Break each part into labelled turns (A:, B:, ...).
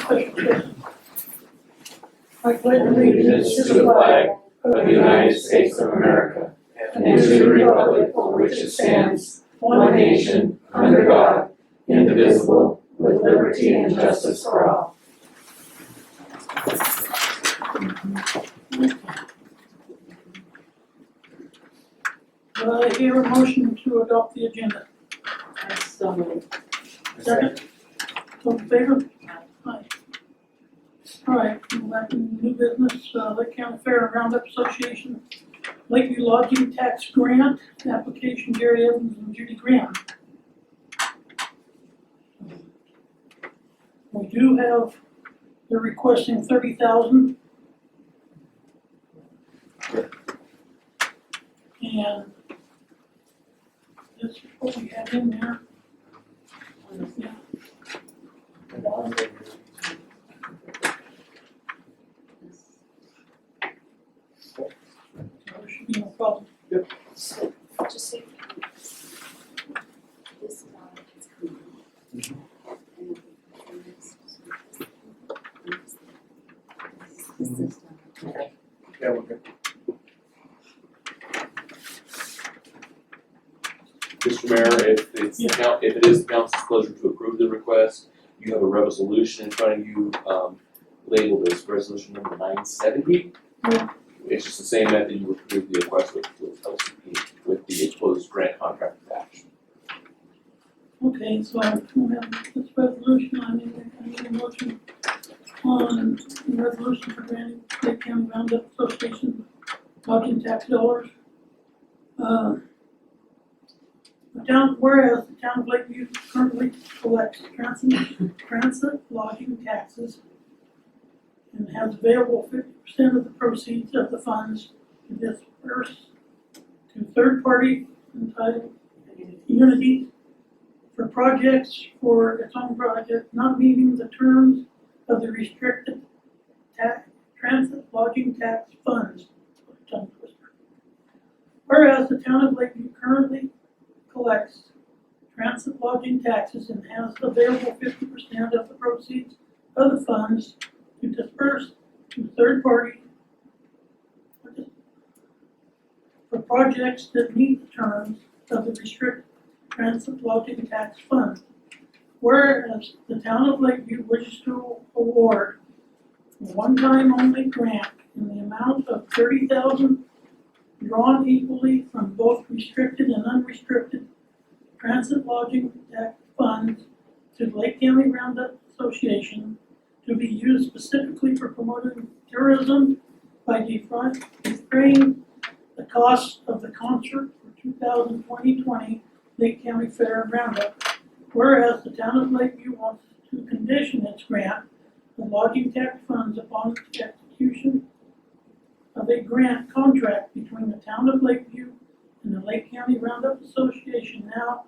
A: special session. I pledge
B: Allegiance to the flag of the United States of America and to the republic for which it stands, one nation, under God, indivisible, with liberty and justice for all.
A: I hear a motion to adopt the agenda.
C: So moved.
A: Second? All in favor? Aye. All right, we're back in new business, Lake County Fair and Roundup Association, Lakeview Lodging Tax Grant, application Gary Evans and Judy Graham. We do have, they're requesting $30,000. And this is what we have in there. Yeah. There should be no problem.
C: So, just say, this is all it's coming. And this is done.
B: Yeah, we're good. Mr. Mayor, if it is council's pleasure to approve the request, you have a resolution in front of you, labeled as resolution number 970.
A: Yeah.
B: It's just the same method you approved the request with LCP, with the closed grant contract attached.
A: Okay, so I don't have this resolution, I need a motion on the resolution for granting Lake County Roundup Association lodging tax dollars. Whereas the town of Lakeview currently collects transit lodging taxes and has available 50% of the proceeds of the funds to disperse to third party entitled unity for projects for its own project not meeting the terms of the restricted transit lodging tax funds. Tongue twister. Whereas the town of Lakeview currently collects transit lodging taxes and has available 50% of the proceeds of the funds to disperse to third party for projects that meet the terms of the restricted transit lodging tax fund. Whereas the town of Lakeview wishes to award a one-time only grant in the amount of $30,000 drawn equally from both restricted and unrestricted transit lodging tax funds to the Lake County Roundup Association to be used specifically for promoting tourism by defraying the cost of the concert for 2020 Lake County Fair and Roundup. Whereas the town of Lakeview wants to condition its grant of lodging tax funds upon the execution of a grant contract between the town of Lakeview and the Lake County Roundup Association. Now,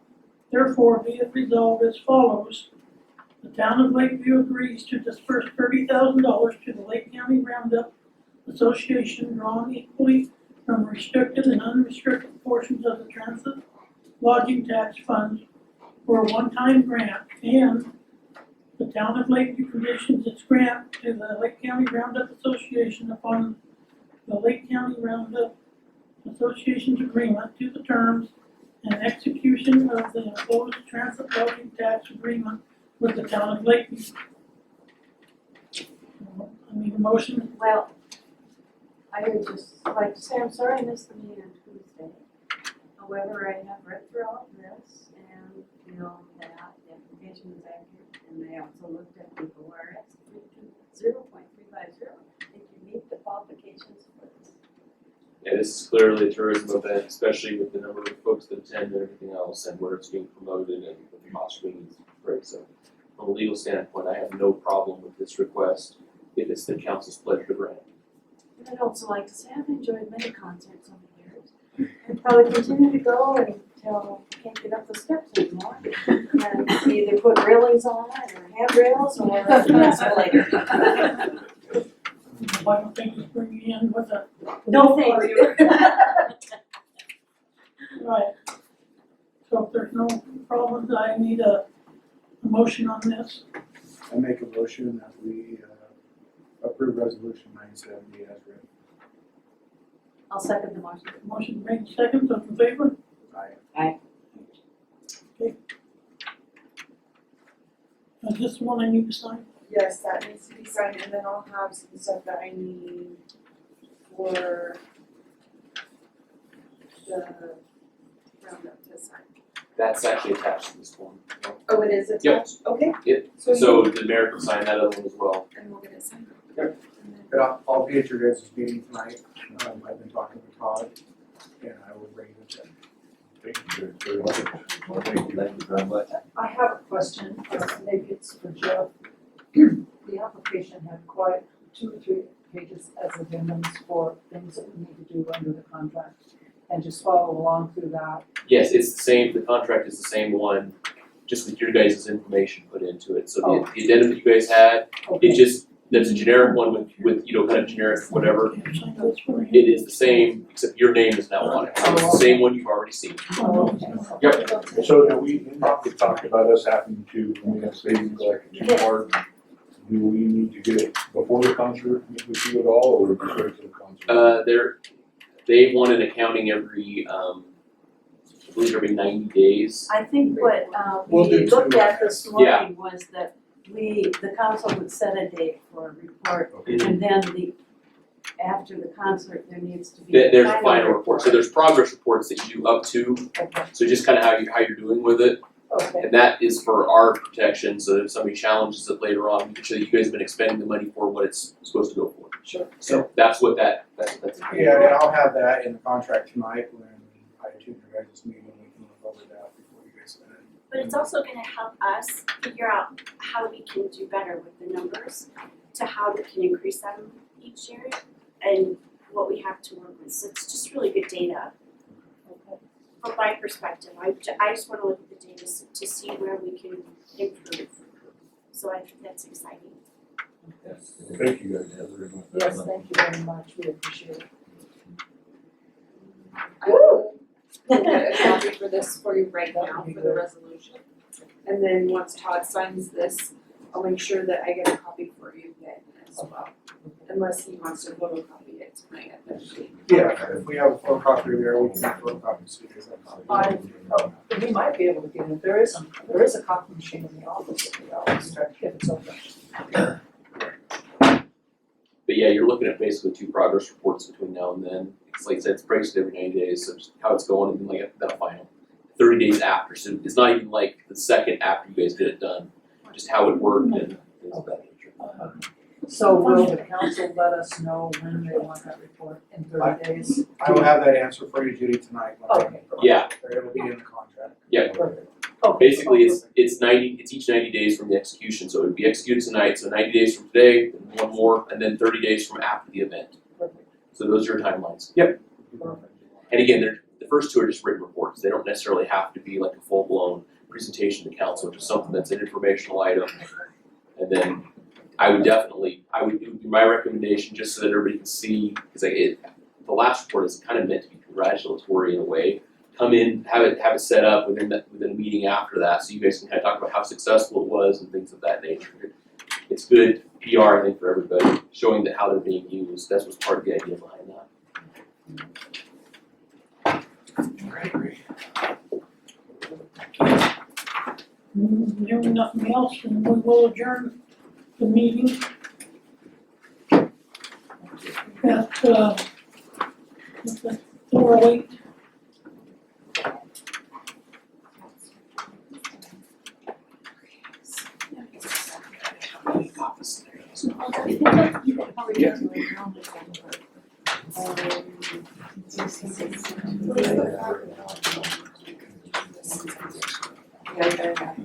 A: therefore, be it resolved as follows. The town of Lakeview agrees to disperse $30,000 to the Lake County Roundup Association drawn equally from restricted and unrestricted portions of the transit lodging tax funds for a one-time grant, and the town of Lakeview conditions its grant to the Lake County Roundup Association upon the Lake County Roundup Association's agreement to the terms and execution of the enclosed transit lodging tax agreement with the town of Lakeview. I need a motion.
C: Well, I would just like to say I'm sorry I missed the meeting on Tuesday. However, I have read through all of this and feel that the application is accurate, and they also looked at the ORS 0.350. I think you meet the qualifications for this.
B: Yeah, this is clearly a tourism event, especially with the number of folks that attend and everything else, and where it's being promoted and what the cost is great. So, from a legal standpoint, I have no problem with this request if it's the council's pleasure to grant.
C: And I'd also like to say I've enjoyed many concerts over the years, and probably continue to go until I can't get up the steps anymore. And either put railings on it, or handrails, or an escalator.
A: I don't think it's bringing in with a.
C: No, thank you.
A: Right. So if there's no problems, I need a motion on this.
D: I make a motion that we approve resolution 970 as written.
C: I'll second the motion.
A: Motion made second, those in favor?
D: Aye.
A: Is this the one I need to sign?
E: Yes, that needs to be signed, and then I'll have some stuff that I need for the roundup to sign.
B: That's actually attached to this one.
E: Oh, it is attached?
B: Yep.
E: Okay.
B: Yep.
E: So
B: So the mayor can sign that other one as well.
E: and we'll get it signed.
B: Yep.
E: And then-
D: But I'll be at your guys' meeting tonight. I've been talking to Todd, and I will bring it to him.
F: Thank you very much. Thank you very much.
G: I have a question, maybe it's for Jeff. The application had quite 2 or 3 pages as addendums for things that we need to do under the contract. And just follow along through that.
B: Yes, it's the same, the contract is the same one, just with your guys' information put into it. So the addendum that you guys had, it just, there's a generic one with, you know, kind of generic whatever.
A: Can you sign this for me?
B: It is the same, except your name is now on it. So it's the same one you've already seen.
A: Oh, okay.
B: Yep.
F: So do we talked about us having to, when we have savings like a two-part, do we need to get it before the concert, meet with you at all, or just wait till the concert?
B: They want an accounting every, I believe every 90 days.
C: I think what
D: We'll
C: we
D: do
C: looked
D: two.
C: at this morning was that the council would set a date for a report,
F: Okay.
C: and then after the concert, there needs to be
B: There's a final report, so there's progress reports that you do up to,
G: Okay,
B: so just kind of how you're doing with it.
G: okay,
B: And that is for our protection, so if somebody challenges it later on, we can show you guys have been expending the money for what it's supposed to go for.
G: sure.
B: So that's what that's.
D: Yeah, and I'll have that in the contract tonight when I attend your guys' meeting. We can look over that before you guys sign it.
H: But it's also gonna help us figure out how we can do better with the numbers, to how we can increase them each year, and what we have to work with, so it's just really good data. From my perspective, I just wanna look at the data to see where we can improve. So I think that's exciting.
F: Thank you guys very much.
G: Yes, thank you very much, we appreciate it.
E: I will get a copy for this for you right now for the resolution. And then once Todd signs this, I'll make sure that I get a copy for you then as well. Unless he wants to photocopy it tonight at the meeting.
D: Yeah, if we have a photocopy there, we can have photocopies. So you guys have copies.
G: We might be able to get it, there is a copy machine in the office, if we always check if it's open.
B: But yeah, you're looking at basically 2 progress reports between now and then. It's like I said, it's breaks every 90 days, so just how it's going, and then like that final 30 days after. So it's not even like the second after you guys get it done, just how it worked and things of that nature.
G: So will the council let us know when they want that report in 30 days?
D: I will have that answer for you, Judy, tonight.
G: Okay.
B: Yeah.
D: It'll be in the contract.
B: Yeah.
G: Perfect. Okay.
B: Basically, it's each 90 days from the execution, so it would be executed tonight, so 90 days from today, then 1 more, and then 30 days from after the event.
G: Perfect,
B: So those are your timelines. Yep.
G: perfect.
B: And again, the first 2 are just written reports. They don't necessarily have to be like a full-blown presentation to council, just something that's an informational item. And then it would be my recommendation, just so that everybody can see, because the last report is kind of meant to be congratulatory in a way. Come in, have it set up within a meeting after that, so you guys can kind of talk about how successful it was and things of that nature. It's good PR, I think, for everybody, showing that how they're being used. That was part of the idea behind that.
A: Hearing nothing else, then we will adjourn the meeting. At 4:08.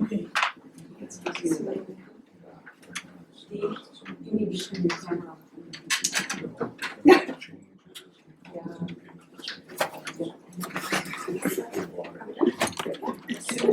A: Okay.
C: Steve, you need to turn your camera on.